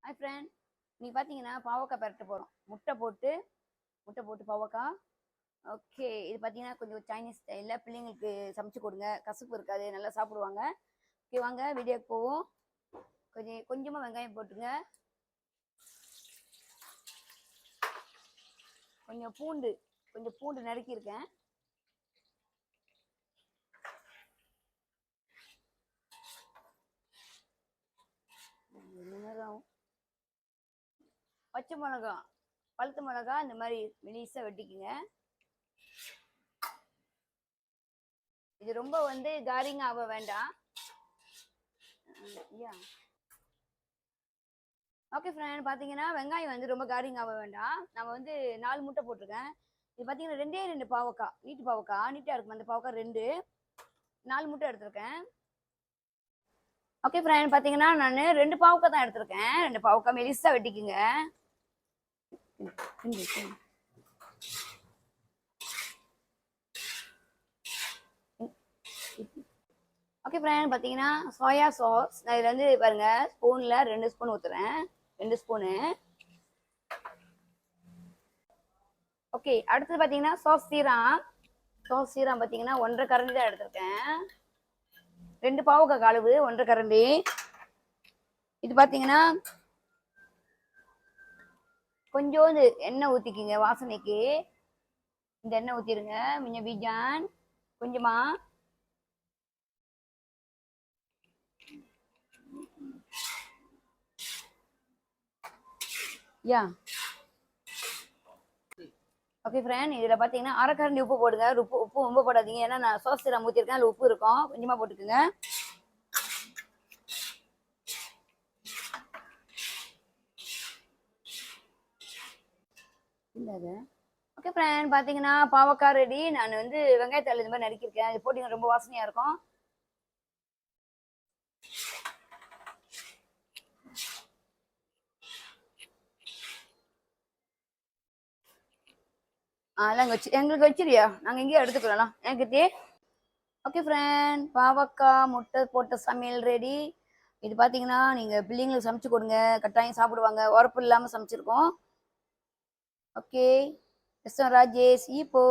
Hi friend, இன்னைக்கு பார்த்தீங்கன்னா பாவக்காய் பரட்ட போகிறோம். முட்டை போட்டு பாவக்காய். ஓகே, இது பார்த்தீங்கன்னா கொஞ்சம் சைனீஸ் ஸ்டைலில் பிள்ளைங்களுக்கு சமைச்சு கொடுங்க, கசப்பு இருக்காது, நல்லா சாப்பிடுவாங்க. ஓகே, வாங்க வீடியோக்கு போவோம். கொஞ்சமாக வெங்காயம் போட்டுங்க, கொஞ்சம் பூண்டு நறுக்கியிருக்கேன். பச்சை மிளகா, பழுத்த மிளகா இந்த மாதிரி மெலிசாக வெட்டிக்குங்க. இது ரொம்ப காரிங் ஆக வேண்டாம். ஓகே ஃப்ரெண்ட், பார்த்தீங்கன்னா வெங்காயம் ரொம்ப காரிங் ஆக வேண்டாம். நம்ம 4 முட்டை போட்டிருக்கேன். இது பார்த்தீங்கன்னா 2 பாவக்காய், நீட்டாக இருக்கும் அந்த பாவக்காய் 4 முட்டை எடுத்திருக்கேன். ஓகே ஃப்ரெண்ட், பார்த்தீங்கன்னா நான் 2 பாவக்காய் தான் எடுத்திருக்கேன். 2 பாவக்காய் மெலிசாக வெட்டிக்குங்க. ஓகே ஃப்ரெண்ட், பார்த்தீங்கன்னா சோயா சாஸ் நான் இதில் பாருங்க ஸ்பூனில் 2 ஸ்பூன் ஊற்றுறேன். 2 ஸ்பூனு. ஓகே, அடுத்தது பார்த்தீங்கன்னா சாஸ் சீரம் பார்த்தீங்கன்னா 1.5 கரண்டி தான் எடுத்திருக்கேன். 2 பாவக்காய் அளவு 1.5 கரண்டி. இது பார்த்தீங்கன்னா கொஞ்சோண்டு எண்ணெய் ஊற்றிக்கிங்க வாசனைக்கு. இந்த எண்ணெய் ஊற்றிடுங்க. மிஞ்ச பீஜான் கொஞ்சமா. ஓகே ஃப்ரெண்ட், இதில் பார்த்தீங்கன்னா 1/2 கரண்டி உப்பு போடுங்க. உப்பு ரொம்ப போடாதீங்க, ஏன்னா நான் சோஸ் சீரம் ஊற்றிருக்கேன், அதில் உப்பு இருக்கும். கொஞ்சமாக போட்டுக்குங்க. ஓகே ஃப்ரெண்ட், பார்த்தீங்கன்னா பாவக்காய் ரெடி. நான் வெங்காயத்தாள் இந்த மாதிரி நறுக்கியிருக்கேன். இது போட்டிங்கன்னா ரொம்ப வாசனையாக இருக்கும். அதெல்லாம் எங்களுக்கு வச்சிருயா, நாங்கள் எங்கேயும் எடுத்துக்கலாம் எனக்கு. ஓகே ஃப்ரெண்ட், பாவக்காய் முட்டை போட்ட சமையல் ரெடி. இது பார்த்தீங்கன்னா நீங்கள் பிள்ளைங்களுக்கு சமைச்சு கொடுங்க, கட்டாயம் சாப்பிடுவாங்க. உரப்பு இல்லாமல் சமைச்சிருக்கோம். ஓகே, ராஜேஷ் இப்போ